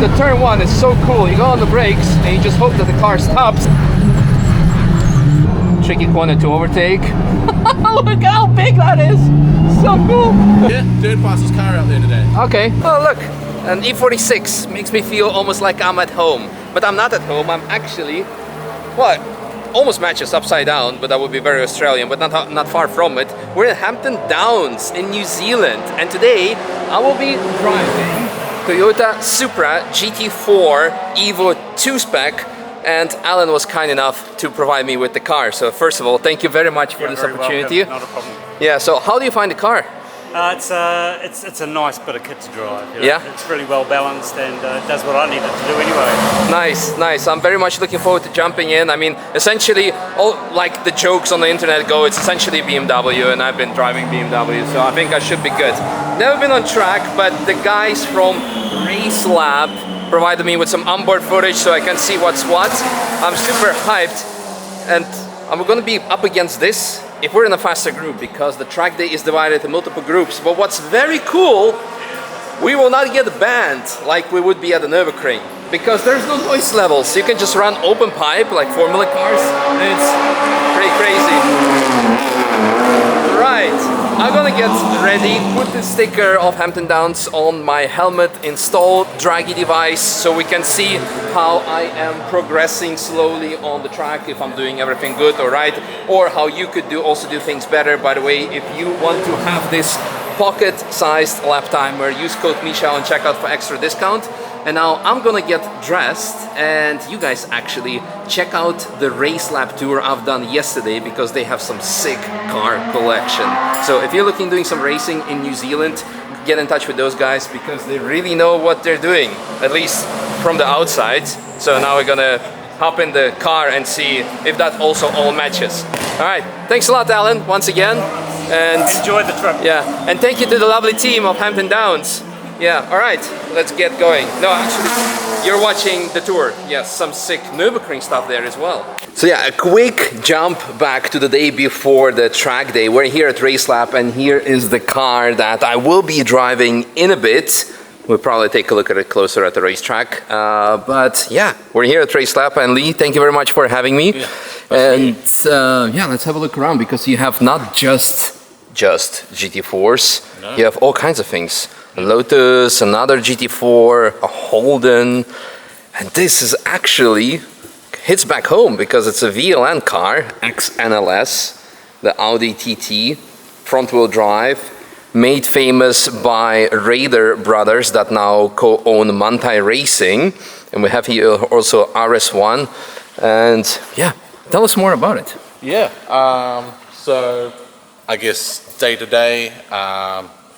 the turn one is so cool. You go on the brakes and you just hope that the car stops. Tricky corner to overtake. Look how big that is! So cool! Yeah, third fastest car out there today. Okay. Oh look, an E46 makes me feel almost like I'm at home. But I'm not at home, I'm actually, what? Almost matches upside down, but that would be very Australian, but not far from it. We're in Hampton Downs in New Zealand, and today I will be driving Toyota Supra GT4 Evo 2-spec, and Alan was kind enough to provide me with the car. So first of all, thank you very much for this opportunity. Not a problem. Yeah, so how do you find the car? It's a nice bit of kit to drive. You know? Yeah? It's really well balanced and it does what I need it to do anyway. Nice, nice. I'm very much looking forward to jumping in. I mean, essentially, all like the jokes on the internet go, it's essentially BMW, and I've been driving BMW, so I think I should be good. Never been on track, but the guys from Racelab provided me with some onboard footage so I can see what's what. I'm super hyped, and I'm gonna be up against this if we're in a faster group, because the track day is divided into multiple groups. But what's very cool, we will not get banned like we would be at the Nürburgring, because there's no noise levels. You can just run open pipe like Formula cars, and it's pretty crazy. Right, I'm gonna get ready, put the sticker of Hampton Downs on my helmet, install Draggy device so we can see how I am progressing slowly on the track, if I'm doing everything good or right, or how you could also do things better. By the way, if you want to have this pocket-sized lap timer, use code Misha on checkout for extra discount. And now I'm gonna get dressed, and you guys actually check out the Racelab Tour I've done yesterday, because they have some sick car collection. So if you're looking doing some racing in New Zealand, get in touch with those guys, because they really know what they're doing, at least from the outside. So now we're gonna hop in the car and see if that also all matches. All right, thanks a lot, Alan, once again. And enjoy the trip. Yeah, and thank you to the lovely team of Hampton Downs. Yeah, all right, let's get going. No, actually, you're watching the tour. Yes, some sick Nürburgring stuff there as well. So yeah, a quick jump back to the day before the track day. We're here at Racelab, and here is the car that I will be driving in a bit. We'll probably take a look at it closer at the racetrack. But yeah, we're here at Racelab, and Lee, thank you very much for having me. Yeah, and yeah, let's have a look around, because you have not just GT4s, no. You have all kinds of things. A Lotus, another GT4, a Holden, and this is actually hits back home because it's a VLN car, XNLS, the Audi TT, front-wheel drive, made famous by Raider brothers that now co-own Manthey Racing, and we have here also RS1, and yeah, tell us more about it. Yeah, so I guess day-to-day,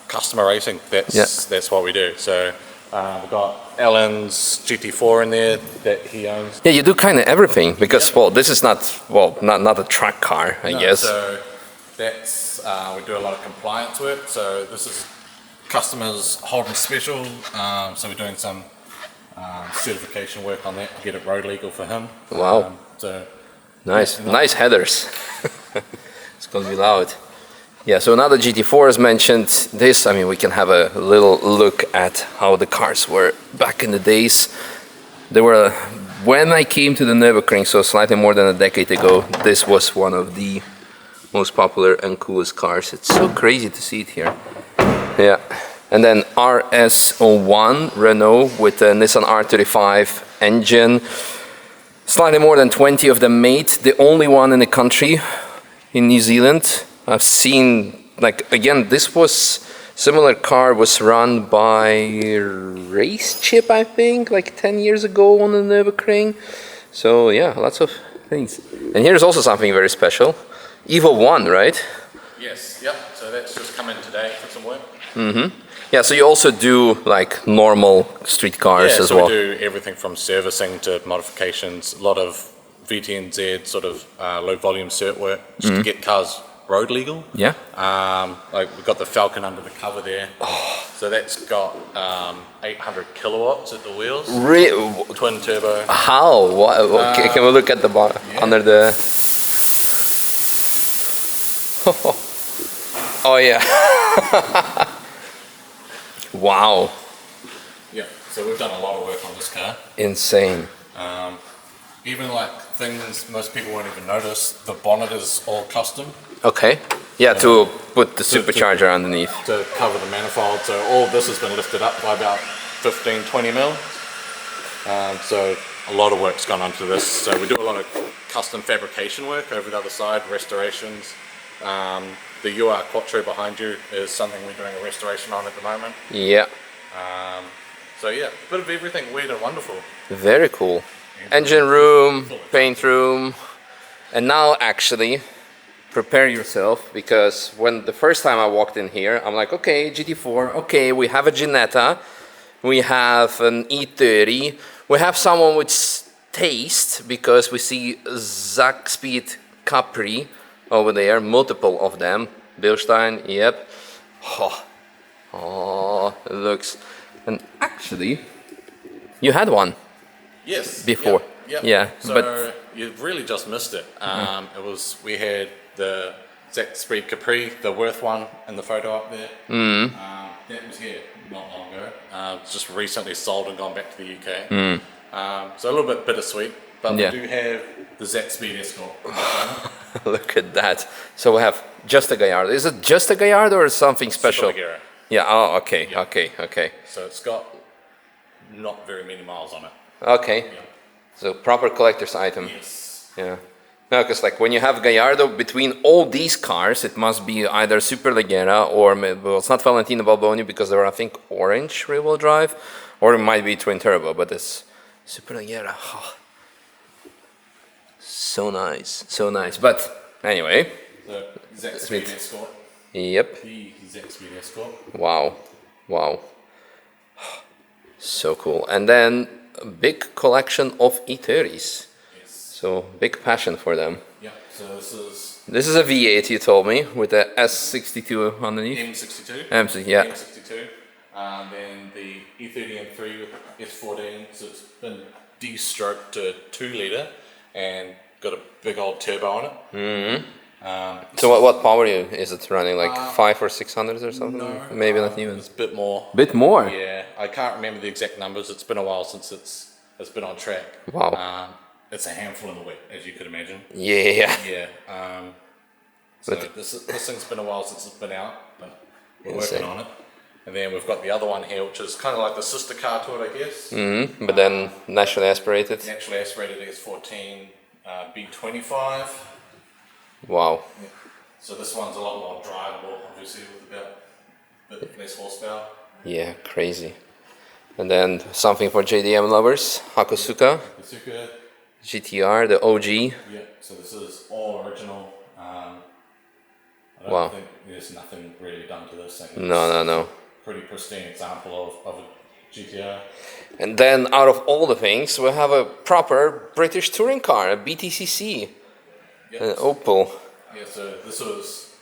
customer racing, that's what we do. So we've got Alan's GT4 in there that he owns. Yeah, you do kind of everything, because well, this is not a track car, I guess. So that's we do a lot of compliance work. So this is customers Holden special. So we're doing some certification work on that to get it road legal for him. Wow. So nice, nice headers. It's gonna be loud. Yeah, so another GT4 is mentioned. This, I mean, we can have a little look at how the cars were back in the days. They were, when I came to the Nürburgring, so slightly more than a decade ago, this was one of the most popular and coolest cars. It's so crazy to see it here. Yeah, and then RS01 Renault with a Nissan R35 engine. Slightly more than 20 of them made. The only one in the country, in New Zealand. I've seen, like, again, this was, similar car was run by Race Chip, I think, like 10 years ago on the Nürburgring. So yeah, lots of things. And here's also something very special. Evo 1, right? Yes, yep, so that's just come in today for some work. Mm-hmm. Yeah, so you also do like normal street cars as well? Yeah, so we do everything from servicing to modifications, a lot of VTNZ sort of low volume cert work, just to get cars road legal. Yeah. Like we've got the Falcon under the cover there. Oh. So that's got 800 kilowatts at the wheels. Twin turbo. How? What? Can we look at the bottom under the? Oh yeah. Wow. Yeah, so we've done a lot of work on this car. Insane. Even like things most people won't even notice, the bonnet is all custom Okay. Yeah, to put the supercharger underneath. to cover the manifold. So all of this has been lifted up by about 15, 20 mil. So a lot of work's gone onto this. So we do a lot of custom fabrication work over the other side, restorations. The UR Quattro behind you is something we're doing a restoration on at the moment. Yeah. So yeah, a bit of everything weird and wonderful. Very cool. Engine room, paint room, and now actually prepare yourself, because when the first time I walked in here, I'm like, okay, GT4, okay, we have a Ginetta, we have an E30, we have someone with taste, because we see Zack Speed Capri over there, multiple of them, Bilstein, yep. Oh, it looks, and actually, you had one. Yes. Before. Yep. Yeah, So but you really just missed it. We had the Zack Speed Capri, the Worth one in the photo up there. That was here not long ago. It's just recently sold and gone back to the UK. So a little bit bittersweet, but Yeah. we do have the Zack Speed Escort. look at that. So we have just a Gallardo. Is it just a Gallardo or something special? Superleggera. Yeah, oh, okay, Yeah. okay. So it's got not very many miles on it. Okay, Yeah. so proper collector's item. Yes. Yeah. No, because like when you have Gallardo, between all these cars, it must be either Superleggera or, well, it's not Valentino Balboni because they're, I think, orange rear-wheel drive, or it might be twin turbo, but it's Superleggera. Oh. So nice, so nice. But anyway, The Zack Speed Escort. yep. The Zack Speed Escort. Wow. So cool. And then a big collection of E30s. Yes. So big passion for them. Yeah. So This is a V8, you told me, with the S62 underneath. M62. Yeah. M62. Then the E30 M3 with S14. So it's been de-stroked to 2 litre and got a big old turbo on it. So what power is it running? Like 5 or 600 or something? No, Maybe not even. It's a bit more. Bit more? Yeah, I can't remember the exact numbers. It's been a while since it's been on track. Wow. It's a handful in the wet, as you could imagine. Yeah. Yeah. So this thing's been a while since it's been out, but we're working on it. And then we've got the other one here, which is kind of like the sister car to it, I guess. But then naturally aspirated. Naturally aspirated S14 B25. Wow. Yeah. So this one's a lot more drivable, obviously, with a bit less horsepower. Yeah, crazy. And then something for JDM lovers, Hakosuka, Hakosuka. GTR, the OG. Yeah, so this is all original. I Wow. don't think there's nothing really done to this thing. No. Pretty pristine example of a GTR. And then out of all the things, we have a proper British touring car, a BTCC, Yep. an Opel. Yeah, so this was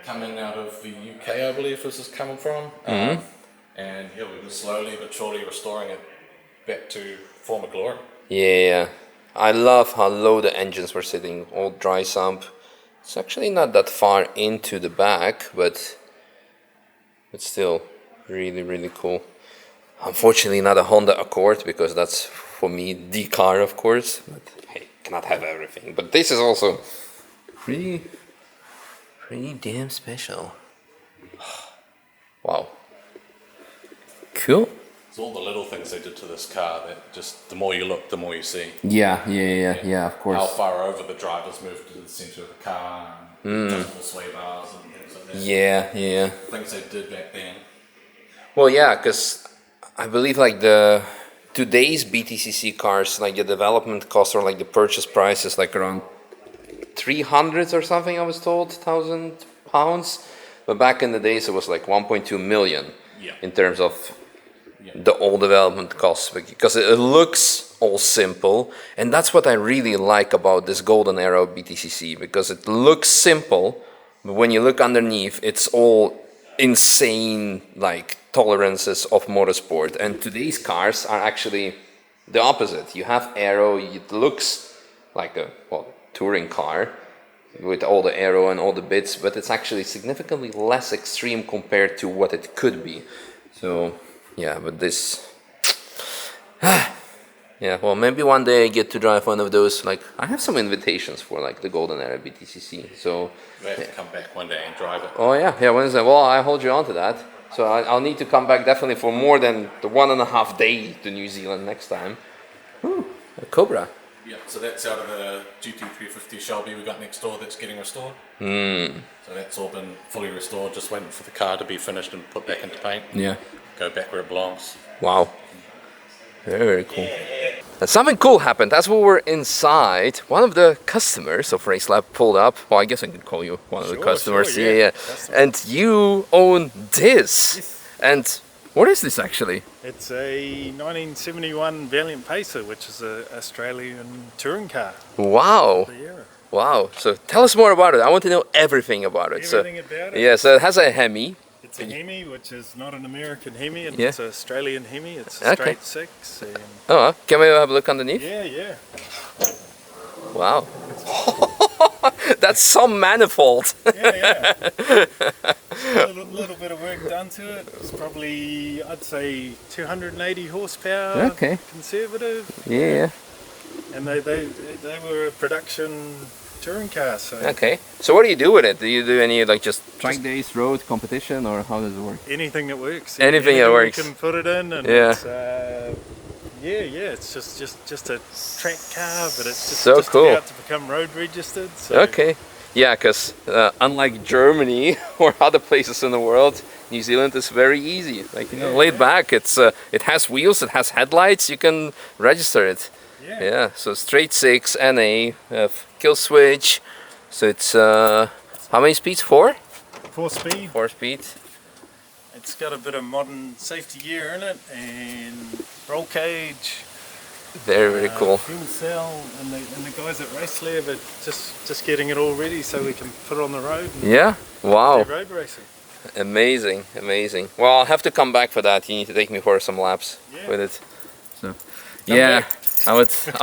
coming out of the UK, I believe this is coming from. And yeah, we've been slowly but surely restoring it back to former glory. Yeah, I love how low the engines were sitting, all dry sump. It's actually not that far into the back, but still really cool. Unfortunately not a Honda Accord, because that's for me the car, of course, but hey, cannot have everything. But this is also pretty damn special. Wow. Cool. It's all the little things they did to this car that just, the more you look, the more you see. Yeah, of course. How far over the drivers moved to the centre of the car, and adjustable sway bars and things like that. Yeah. Things they did back then. Well, yeah, because I believe like today's BTCC cars, like the development cost or like the purchase price is like around 300 or something, I was told, £1,000. But back in the days it was like 1.2 million in terms of the old development costs, because it looks all simple, and that's what I really like about this golden era of BTCC, because it looks simple, but when you look underneath, it's all insane like tolerances of motorsport. And today's cars are actually the opposite. You have aero, it looks like a touring car with all the aero and all the bits, but it's actually significantly less extreme compared to what it could be. So Yeah, but this. Yeah, well, maybe one day I get to drive one of those. Like, I have some invitations for like the Golden Era BTCC. So. You have to come back one day and drive it. Oh yeah, yeah. When is that? Well, I hold you on to that. So I'll need to come back definitely for more than the 1.5 day to New Zealand next time. Ooh, a Cobra. Yeah, so that's out of a GT350 Shelby we got next door that's getting restored. So that's all been fully restored, just waiting for the car to be finished and put back into paint. Yeah. Go back where it belongs. Wow. Very, very cool. And something cool happened. As we were inside, one of the customers of Racelab pulled up. Well, I guess I could call you one of the customers. Sure, yeah. And you own this. Yes. And what is this actually? It's a 1971 Valiant Pacer, which is an Australian touring car Wow. of the era. Wow. So tell us more about it. I want to know everything about it. Everything about it? Yeah, so it has a Hemi. It's a Hemi, which is not an American Hemi, and Yeah. it's an Australian Hemi. It's a Okay. straight six. And Oh, can we have a look underneath? yeah. Wow. That's some manifold. Yeah. A little bit of work done to it. It's probably, I'd say, 280 horsepower. Okay. Conservative. Yeah. And they were a production touring car. So Okay. So what do you do with it? Do you do any like just track days, road competition, or how does it work? anything that works. Anything that works. You can put it in, and Yeah. it's, it's just a track car, but it's just, So just cool. about to become road registered. So Okay. Yeah, because unlike Germany or other places in the world, New Zealand is very easy. Like laid back. It has wheels, it has headlights. You can register it. yeah. Yeah. So straight 6 NA, kill switch. So it's how many speeds? 4? 4-speed. 4 speed. It's got a bit of modern safety gear in it, and roll cage. Very, very cool. Fuel cell, and the guys at Racelab are just getting it all ready so we can put it on the road and Yeah. Wow. do road racing. Amazing, amazing. Well, I'll have to come back for that. You need to take me for some laps Yeah. with it. So, yeah, I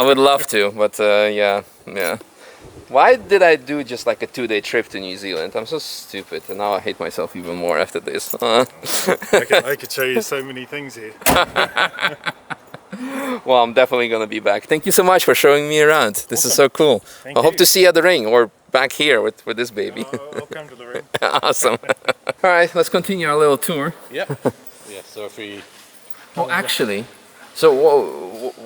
would love to, but yeah. Why did I do just like a 2-day trip to New Zealand? I'm so stupid, and now I hate myself even more after this. I could show you so many things here. Well, I'm definitely gonna be back. Thank you so much for showing me around. This is so cool. Thank I hope you. to see you at the ring or back here with this baby. I'll come to the ring. Awesome. All right, let's continue our little tour. Yep. Yeah, so if we... Oh, actually, so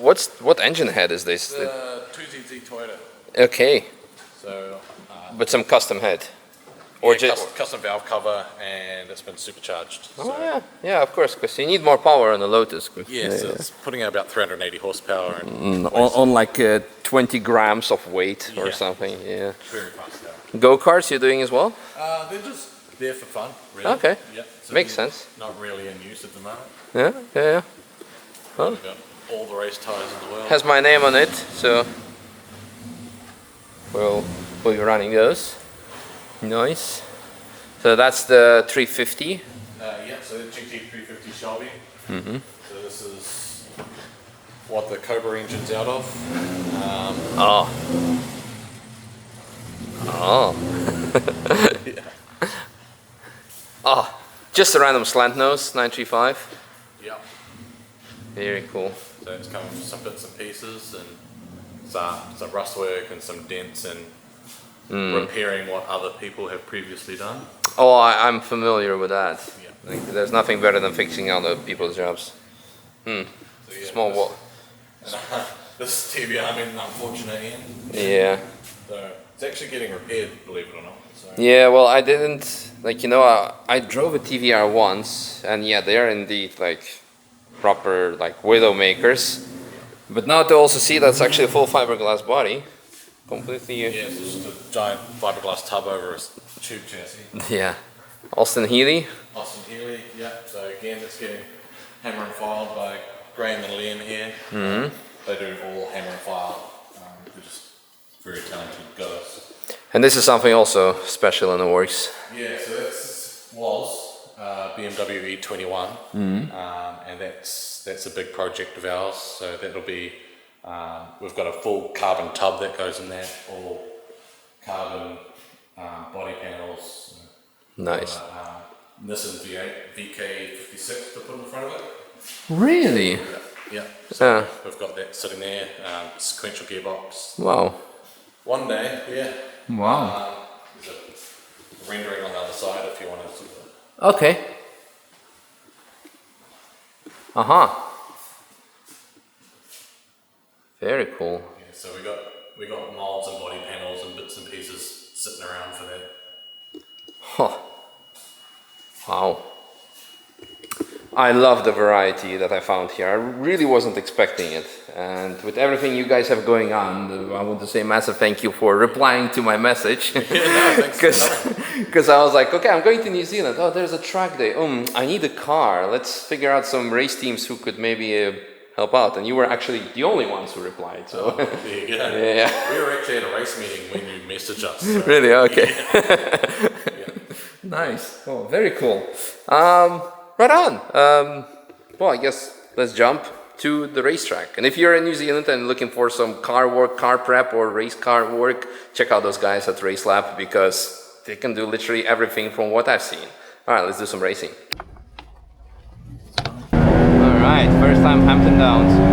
what engine head is this? 2ZZ Toyota. Okay, So... but some custom head. Or just custom valve cover, and it's been supercharged. oh So, yeah, of course, because you need more power on the Lotus. yeah, so it's putting out about 380 horsepower and On like 20 grams of weight or Yeah. something. Yeah. very fast car. Go karts you're doing as well? They're just there for fun, really. Okay. Yep. So Makes they're sense. Not really in use at the moment. Yeah. Huh? We've got all the race tires in the world. Has my name on it, so we'll be running those. Nice. So that's the 350. Yeah, so the GT350 Shelby. So this is what the Cobra engine's out of. Oh, just a random slant nose, 935. Yeah. Very cool. So it's coming with some bits and pieces and some rust work and some dents and repairing what other people have previously done. Oh, I'm familiar with that. Yeah. Like, there's nothing better than fixing other people's jobs. So yeah, Small wall. This TV, I'm in an unfortunate end. Yeah. So it's actually getting repaired, believe it or not. So Yeah, well, I didn't, like, I drove a TVR once, and yeah, they are indeed, like, proper, like, widow makers. But now to also see that's actually a full fiberglass body. Completely, yeah, it's just a giant fiberglass tub over a tube chassis. yeah. Austin Healey. Austin Healey, yeah. So again, it's getting hammer and filed by Graham and Liam here. They do all hammer and file. They're just very talented guys. And this is something also special in the works. Yeah, so this was BMW E21, and that's a big project of ours. So that'll be we've got a full carbon tub that goes in there, all carbon body panels. Nice. Nissan V8 VK56 to put in front of it. Really? Yeah. So Yeah. we've got that sitting there, sequential gearbox. Wow. One day, yeah. Wow. There's a rendering on the other side if you want to see that. Okay. Very cool. Yeah, so we got molds and body panels and bits and pieces sitting around for that. Huh. Wow. I love the variety that I found here. I really wasn't expecting it. And with everything you guys have going on, I want to say a massive thank you for replying to my message. Because I was like, okay, I'm going to New Zealand. Oh, there's a track day. I need a car. Let's figure out some race teams who could maybe help out. And you were actually the only ones who replied. So. There you go. Yeah. We were actually at a race meeting when you messaged us. So. Really? Okay. Yeah. Nice. Oh, very cool. Right on. Well, I guess let's jump to the racetrack. And if you're in New Zealand and looking for some car work, car prep, or race car work, check out those guys at Racelab because they can do literally everything from what I've seen. All right, let's do some racing. All right, first time Hampton Downs.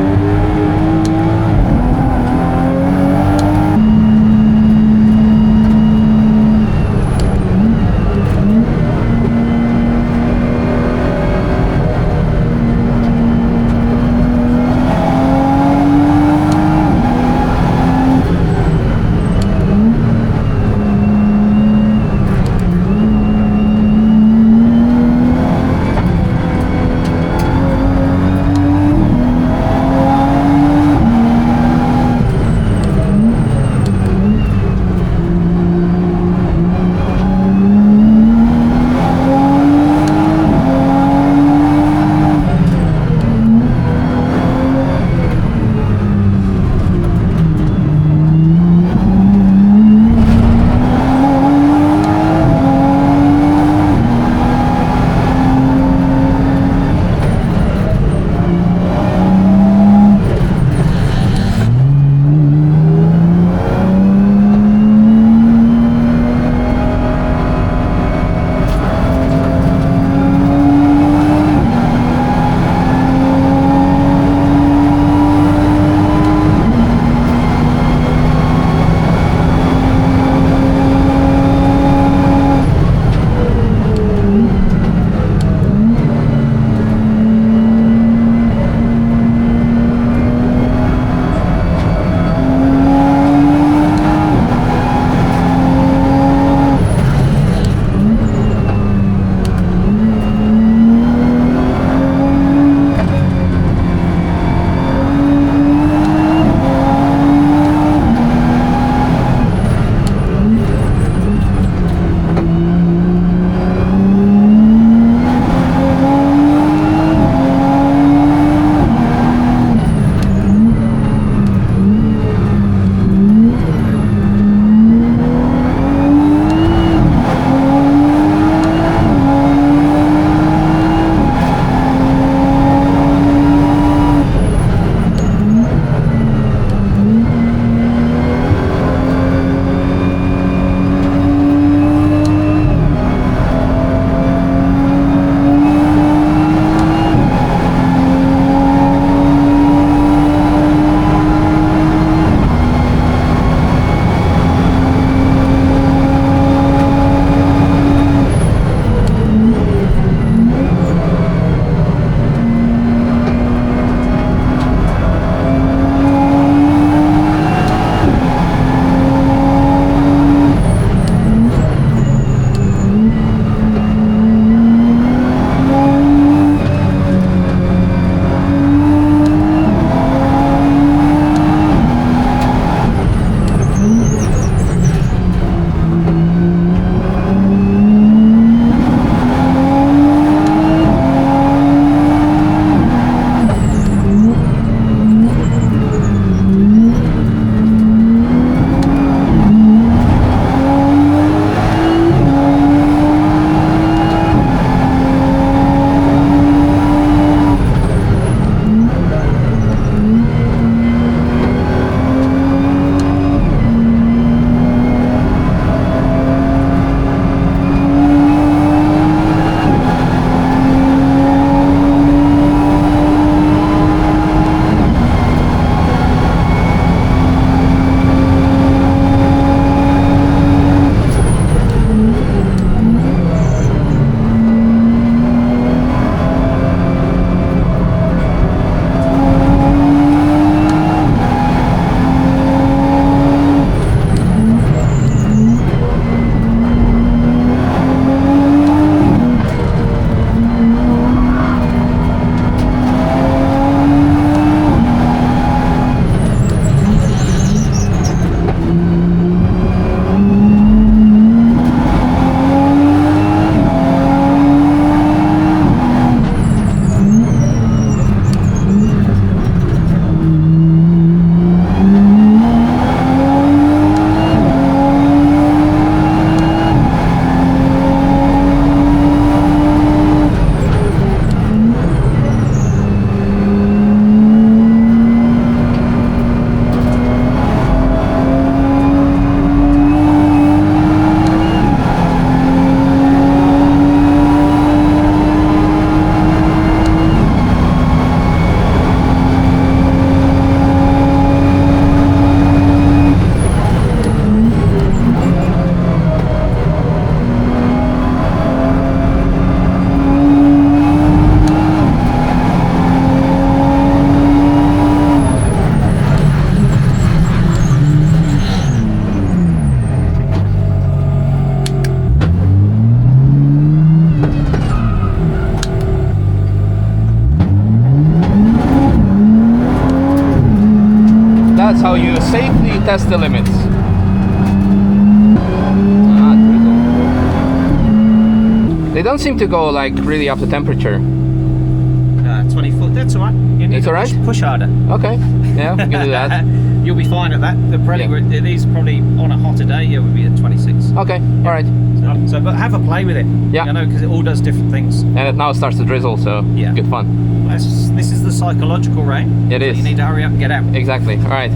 how you safely test the limits. They don't seem to go like really up to temperature. 20 foot, that's alright. You need It's to alright? push harder. Okay, yeah, we can do that. You'll be fine at that. These probably on a hotter day, yeah, would be at 26. Okay, alright. So, but have a play with it. Yeah. You know, because it all does different things. And it now starts to drizzle, so Yeah. good fun. This is the psychological rain. It So is. you need to hurry up and get out. Exactly, alright.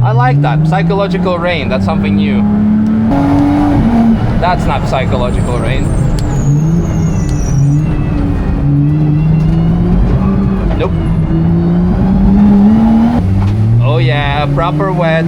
I like that, psychological rain, that's something new. That's not psychological rain. Nope. Oh yeah, proper wet.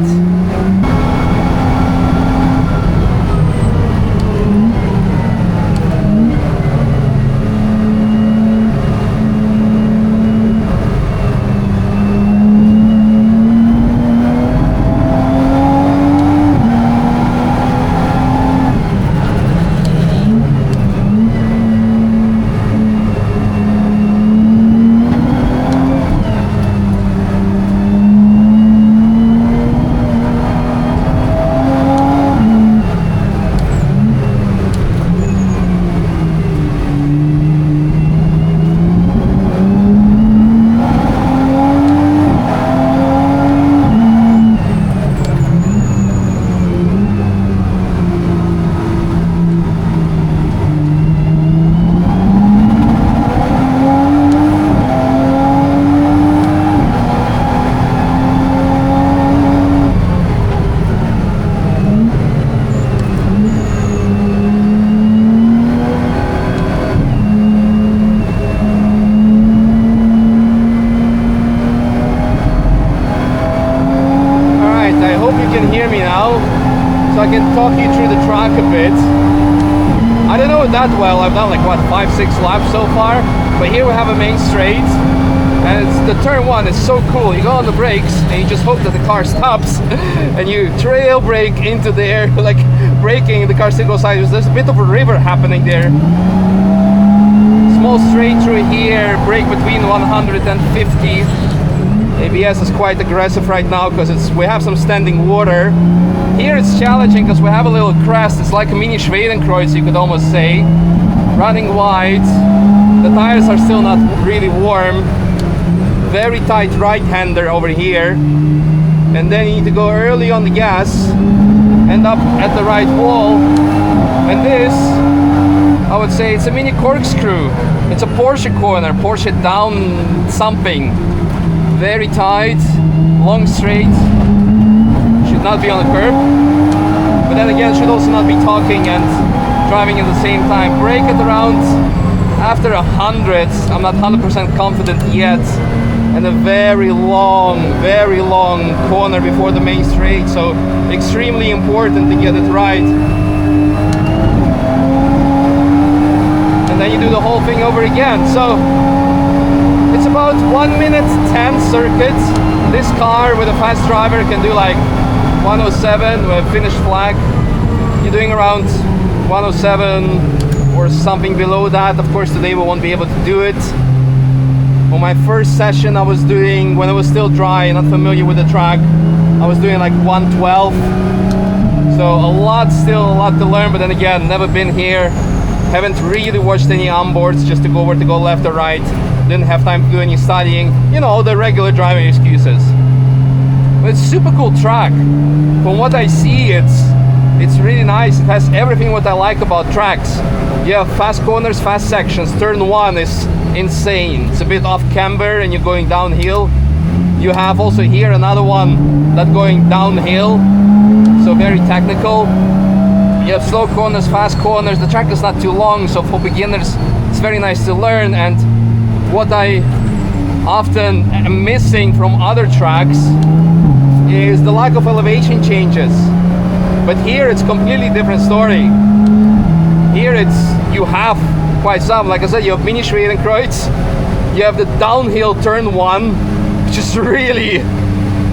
So I can talk you through the track a bit. I don't know it that well. I've done like what, 5-6 laps so far, but here we have a main straight and the turn one is so cool. You go on the brakes and you just hope that the car stops and you trail brake into there, like braking, the car still goes sideways. There's a bit of a river happening there. Small straight through here, brake between 150. ABS is quite aggressive right now because we have some standing water. Here it's challenging because we have a little crest. It's like a mini Schwedenkreuz, you could almost say. Running wide. The tires are still not really warm. Very tight right-hander over here. And then you need to go early on the gas. End up at the right wall. And this, I would say it's a mini corkscrew. It's a Porsche corner, Porsche down something. Very tight, long straight. Should not be on the curb. But then again, should also not be talking and driving at the same time. Brake at around after 100. I'm not 100% confident yet. And a very long corner before the main straight. So extremely important to get it right. And then you do the whole thing over again. So it's about 1 minute 10 circuits. This car with a fast driver can do like 107 with finished flag. You're doing around 107 or something below that. Of course today we won't be able to do it. On my first session I was doing, when it was still dry, not familiar with the track, I was doing like 112. So a lot to learn, but then again, never been here. Haven't really watched any onboards just to go where to go left or right. Didn't have time to do any studying, you know, the regular driving excuses. But it's a super cool track. From what I see, it's really nice. It has everything what I like about tracks. You have fast corners, fast sections. Turn one is insane. It's a bit off camber and you're going downhill. You have also here another one that's going downhill, so very technical. You have slow corners, fast corners. The track is not too long, so for beginners it's very nice to learn. And what I often am missing from other tracks is the lack of elevation changes. But here it's completely different story. Here you have quite some, like I said, you have mini Schwedenkreuz, you have the downhill turn one, which is really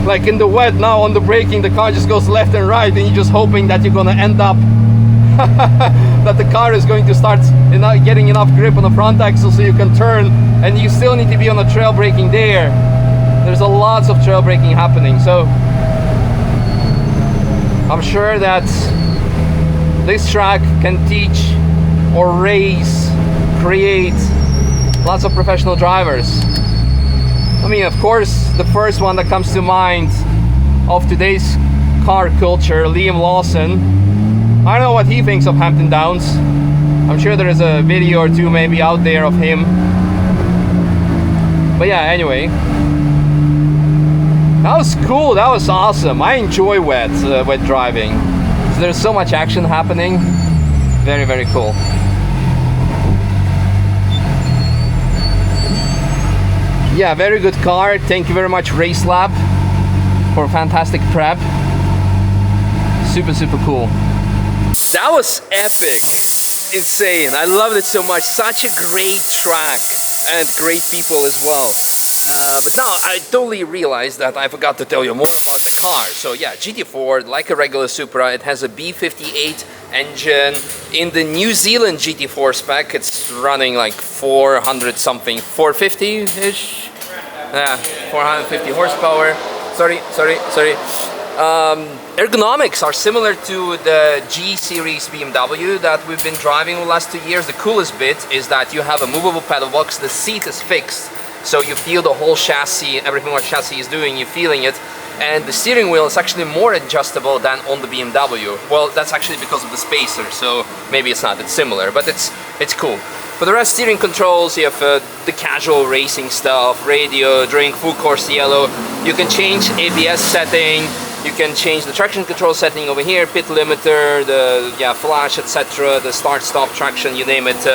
like in the wet now on the braking, the car just goes left and right and you're just hoping that you're gonna end up that the car is going to start getting enough grip on the front axle so you can turn, and you still need to be on the trail braking there. There's a lots of trail braking happening, so I'm sure that this track can teach or race, create lots of professional drivers. I mean, of course, the first one that comes to mind of today's car culture, Liam Lawson. I don't know what he thinks of Hampton Downs. I'm sure there is a video or two maybe out there of him. But yeah, anyway. That was cool, that was awesome. I enjoy wet driving. So there's so much action happening. Very, very cool. Yeah, very good car. Thank you very much, Racelab, for a fantastic prep. Super, super cool. That was epic. Insane. I loved it so much. Such a great track and great people as well. But now I totally realized that I forgot to tell you more about the car. So yeah, GT4, like a regular Supra, it has a B58 engine. In the New Zealand GT4 spec, it's running like 400 something, 450-ish? Yeah, 450 horsepower. Sorry. Ergonomics are similar to the G series BMW that we've been driving the last 2 years. The coolest bit is that you have a movable pedal box, the seat is fixed. So you feel the whole chassis, everything what chassis is doing, you're feeling it. And the steering wheel is actually more adjustable than on the BMW. Well, that's actually because of the spacer, so maybe it's not, it's similar, but it's cool. For the rest, steering controls, you have the casual racing stuff, radio, drink, full course yellow. You can change ABS setting, you can change the traction control setting over here, pit limiter, the flash, etc., the start-stop traction, you name it,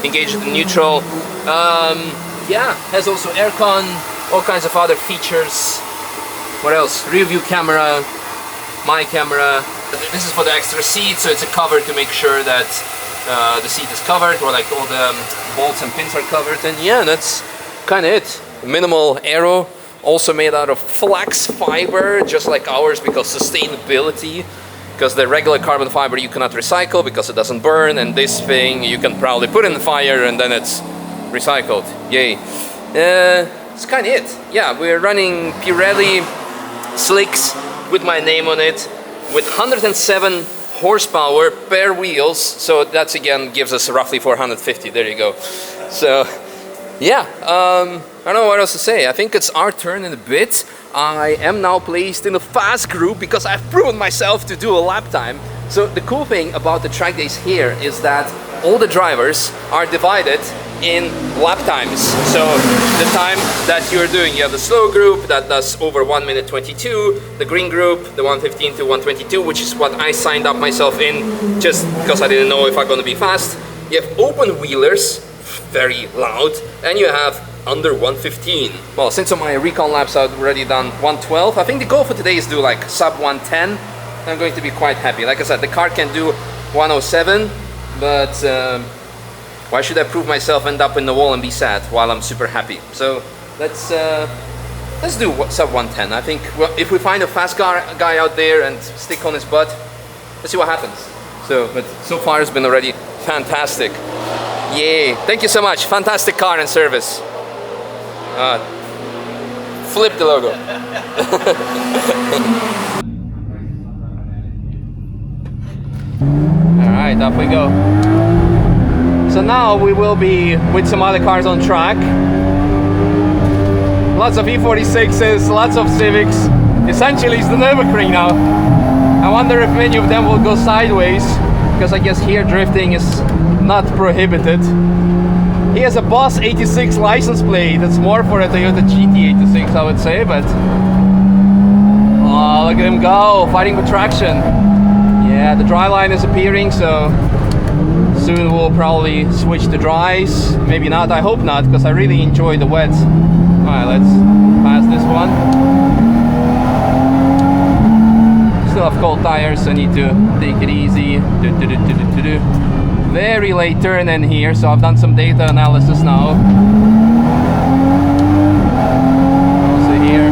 engage the neutral. Yeah, has also aircon, all kinds of other features. What else? Rear view camera, my camera. This is for the extra seat, so it's a cover to make sure that the seat is covered, or like all the bolts and pins are covered. And yeah, that's kind of it. Minimal aero, also made out of flax fiber, just like ours, because sustainability. Because the regular carbon fiber you cannot recycle because it doesn't burn, and this thing you can probably put in the fire and then it's recycled. Yay. It's kind of it. Yeah, we're running Pirelli slicks with my name on it, with 107 horsepower per wheels, so that's again gives us roughly 450. There you go. So yeah, I don't know what else to say. I think it's our turn in a bit. I am now placed in a fast group because I've proven myself to do a lap time. So the cool thing about the track days here is that all the drivers are divided in lap times. So the time that you're doing, you have the slow group that does over 1 minute 22, the green group, the 115 to 122, which is what I signed up myself in just because I didn't know if I'm gonna be fast. You have open wheelers, very loud, and you have under 115. Well, since on my recon laps I've already done 112, I think the goal for today is do like sub 110. I'm going to be quite happy. Like I said, the car can do 107, but why should I prove myself, end up in the wall and be sad while I'm super happy? So let's do sub 110. I think, well, if we find a fast guy out there and stick on his butt, let's see what happens. So, but so far it's been already fantastic. Yay! Thank you so much. Fantastic car and service. Flip the logo. Alright, up we go. So now we will be with some other cars on track. Lots of E46s, lots of Civics. Essentially it's the Nürburgring now. I wonder if many of them will go sideways, because I guess here drifting is not prohibited. He has a Boss 86 license plate. That's more for a Toyota GT86, I would say, but oh, look at him go, fighting with traction. Yeah, the dry line is appearing, so soon we'll probably switch to dries. Maybe not, I hope not, because I really enjoy the wet. Alright, let's pass this one. Still have cold tires, so I need to take it easy. Very late turn in here, so I've done some data analysis now. Also here.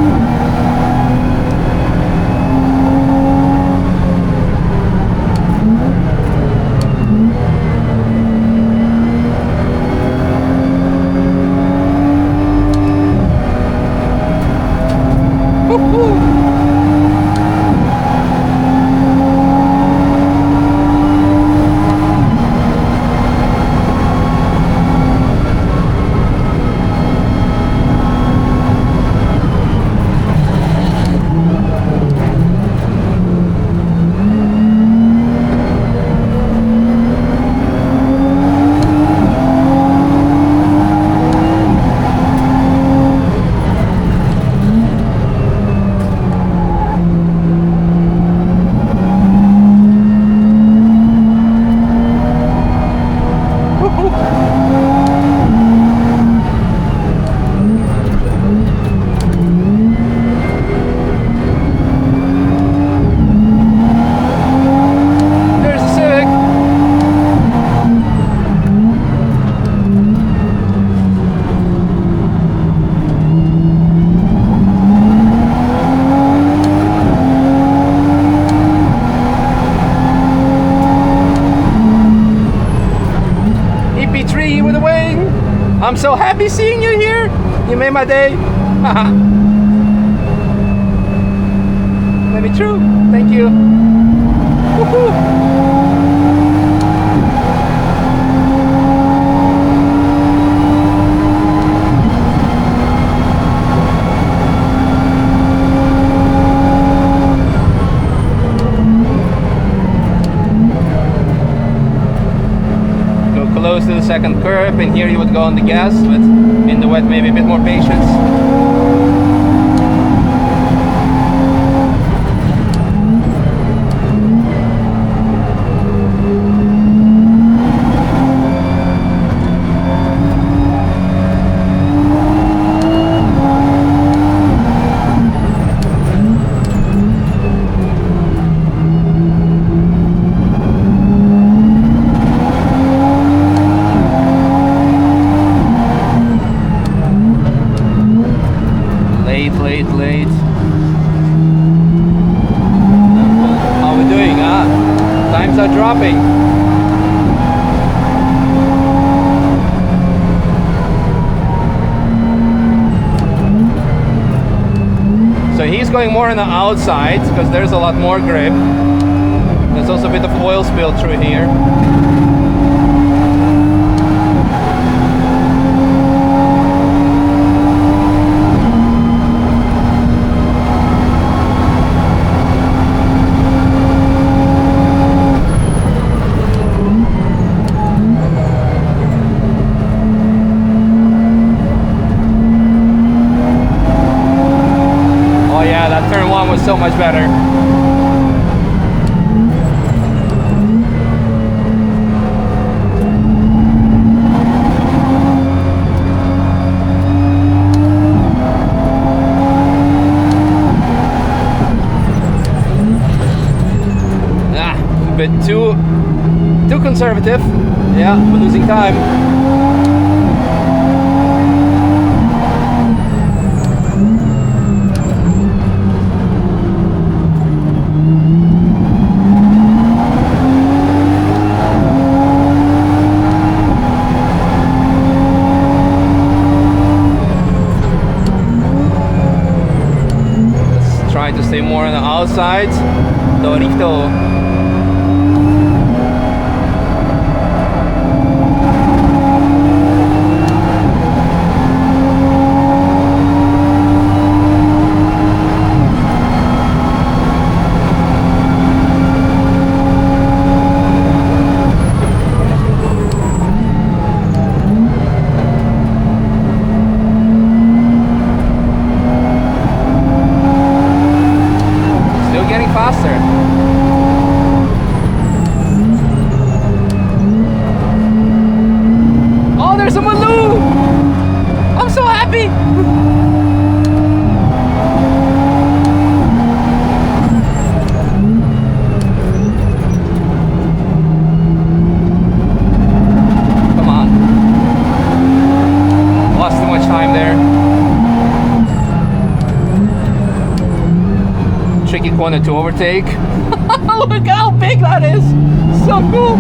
so happy seeing you here. You made my day. Maybe true. Thank you. Woohoo. Close to the second curve, and here you would go on the gas, but in the wet maybe a bit more patience. Late. How we doing, huh? Times are dropping. So he's going more on the outside because there's a lot more grip. There's also a bit of oil spill through here. Was so much better. A bit too conservative. Yeah, we're losing time. To stay more on the outside. Dorito. Wanted to overtake. Look how big that is! So cool!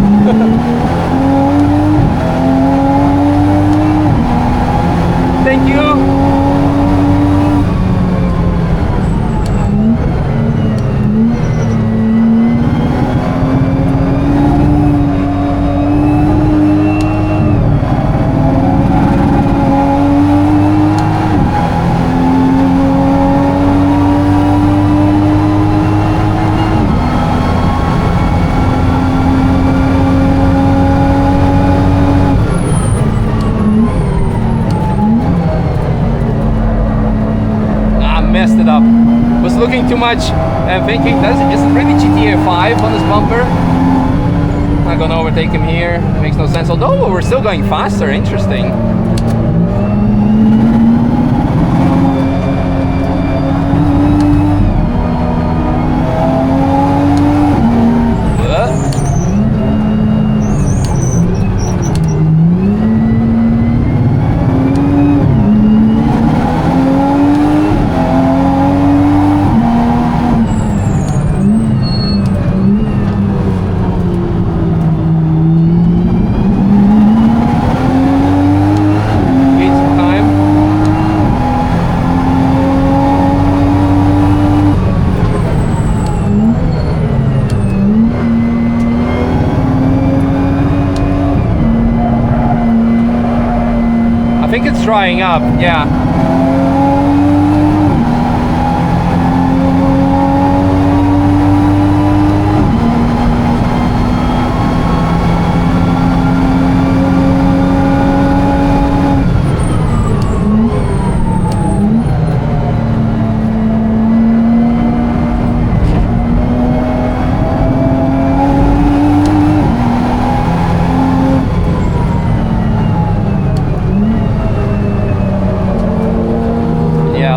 Thank you! Messed it up. Was looking too much and thinking, is it really GT4 on this bumper? I'm gonna overtake him here. Makes no sense. Although we're still going faster. Interesting. think it's drying up, yeah.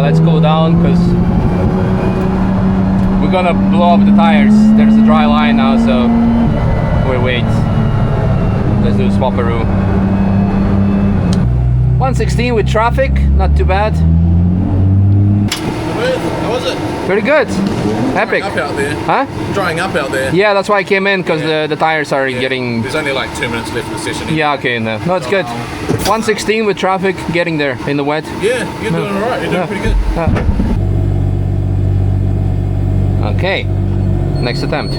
Let's go down because we're gonna blow up the tires. There's a dry line now, so we wait. Let's do a swapperoo. 116 with traffic, not too bad. How was it? Pretty good. Epic. Drying up out there. Huh? Drying up out there. Yeah, that's why I came in, because the tires are getting... There's only like 2 minutes left of the session. Yeah, okay, no, it's good. 116 with traffic, getting there in the wet. Yeah, you're doing alright. You're doing pretty good. Okay, next attempt.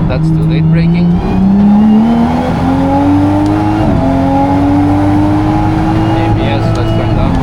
That's too late braking. ABS, let's turn down.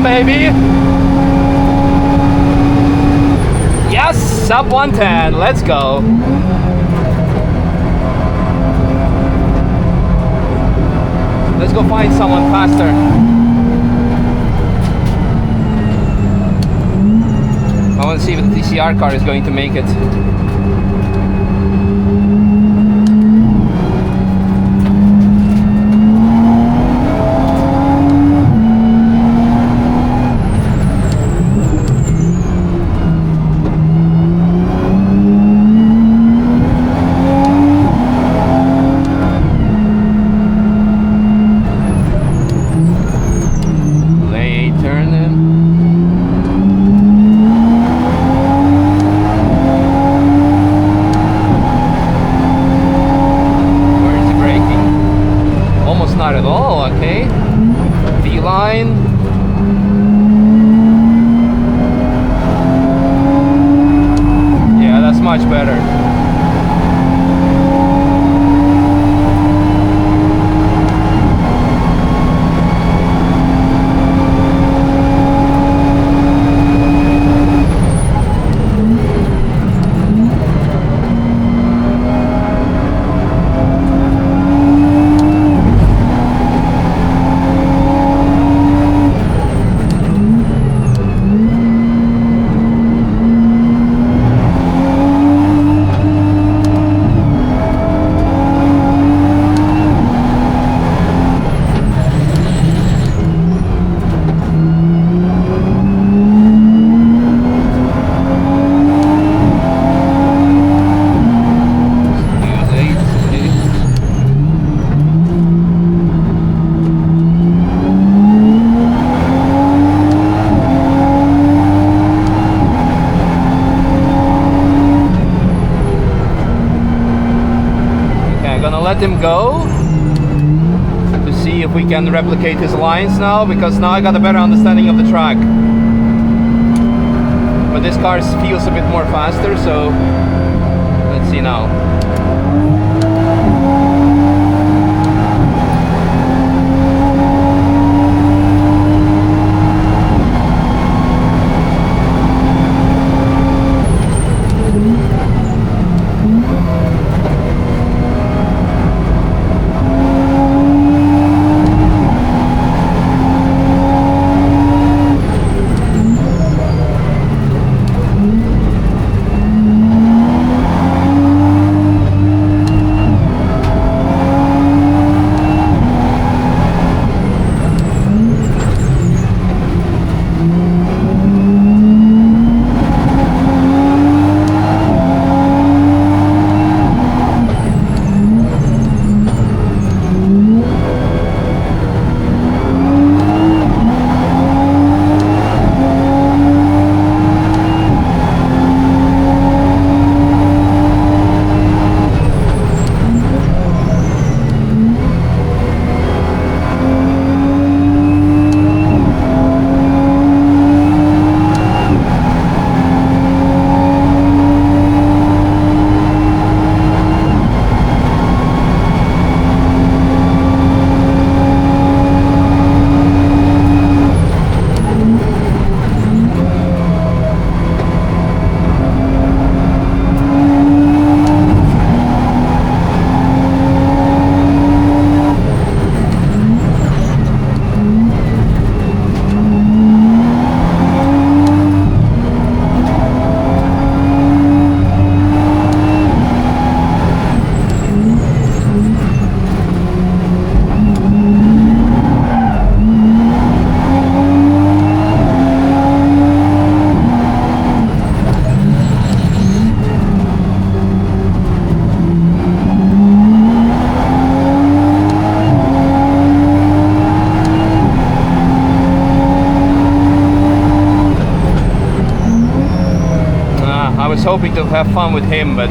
Baby. Yes, sub 110. Let's go. Let's go find someone faster. I want to see if the TCR car is going to make it. Much better. Let him go to see if we can replicate his lines now, because now I got a better understanding of the track. But this car feels a bit more faster, so let's see now. Hoping to have fun with him, but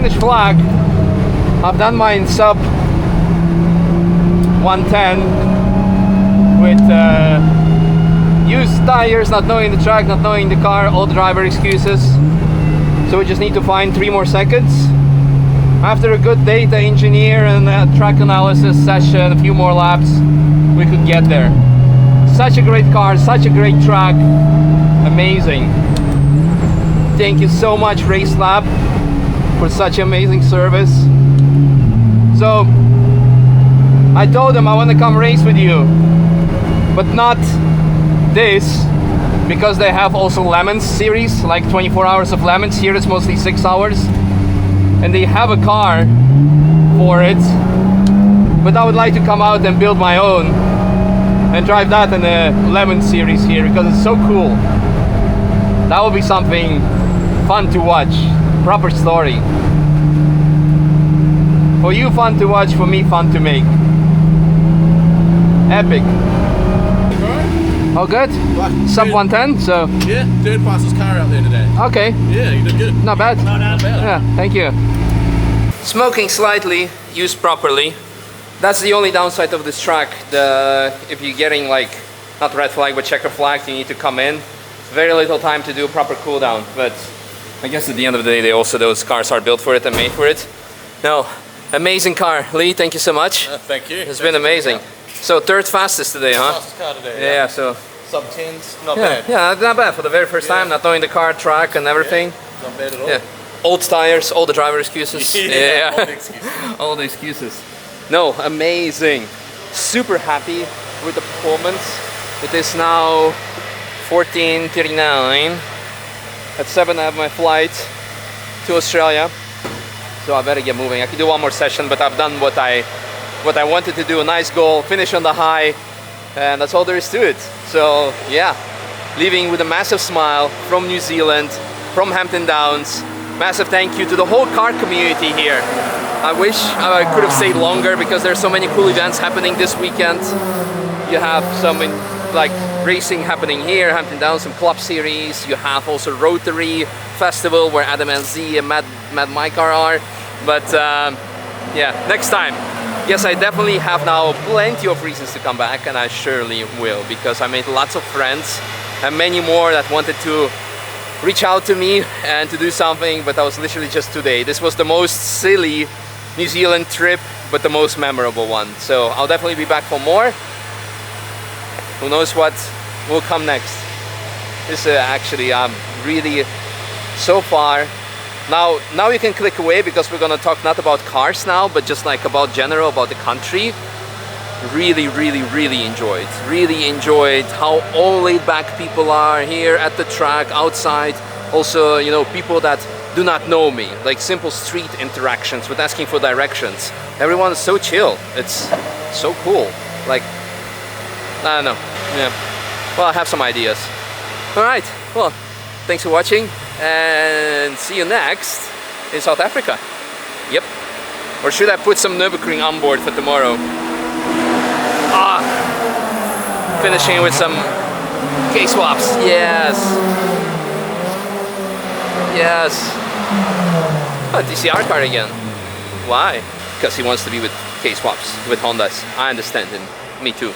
Finnish flag. I've done mine sub 110 with used tires, not knowing the track, not knowing the car, all the driver excuses. So we just need to find 3 more seconds. After a good data engineer and a track analysis session, a few more laps, we could get there. Such a great car, such a great track, amazing. Thank you so much, Racelab, for such amazing service. So I told them I want to come race with you, but not this, because they have also Lemons series, like 24 hours of Lemons. Here it's mostly 6 hours, and they have a car for it, but I would like to come out and build my own and drive that in the Lemon series here, because it's so cool. That would be something fun to watch, proper story. For you fun to watch, for me fun to make. Epic. Oh good? Sub 110, so... Yeah, third fastest car out there today. Okay. Yeah, you did good. Not bad. Not bad. Yeah, thank you. Smoking slightly, used properly. That's the only downside of this track. If you're getting like, not red flag, but checker flag, you need to come in. Very little time to do a proper cool down, but I guess at the end of the day, those cars are built for it and made for it. No, amazing car. Lee, thank you so much. Thank you. It's been amazing. So third fastest today, huh? Fastest car today. Yeah, so... Sub 10s, not Yeah, bad. yeah, not bad for the very first time, not knowing the car, track and everything. Yeah, not bad at all. Yeah. Old tires, all the driver excuses. Yeah, all the excuses. All the excuses. No, amazing. Super happy with the performance. It is now 14:39. At 7 I have my flight to Australia. So I better get moving. I can do one more session, but I've done what I wanted to do. A nice goal, finish on the high, and that's all there is to it. So yeah, leaving with a massive smile from New Zealand, from Hampton Downs. Massive thank you to the whole car community here. I wish I could have stayed longer because there's so many cool events happening this weekend. You have some like racing happening here, Hampton Downs, some club series. You have also Rotary Festival where Adam LZ and Matt Mykar are. But yeah, next time. Yes, I definitely have now plenty of reasons to come back, and I surely will, because I made lots of friends and many more that wanted to reach out to me and to do something, but that was literally just today. This was the most silly New Zealand trip, but the most memorable one. So I'll definitely be back for more. Who knows what will come next. This actually, I'm really, so far, now you can click away because we're gonna talk not about cars now, but just like about general, about the country. Really enjoyed how all laid back people are here at the track, outside. Also, you know, people that do not know me, like simple street interactions with asking for directions. Everyone is so chill. It's so cool. Like, I don't know. Yeah. Well, I have some ideas. All right. Well, thanks for watching, and see you next in South Africa. Yep. Or should I put some Nürburgring on board for tomorrow? Finishing with some K-swaps. Yes. Oh, DCR car again. Why? Because he wants to be with K-swaps, with Hondas. I understand him. Me too.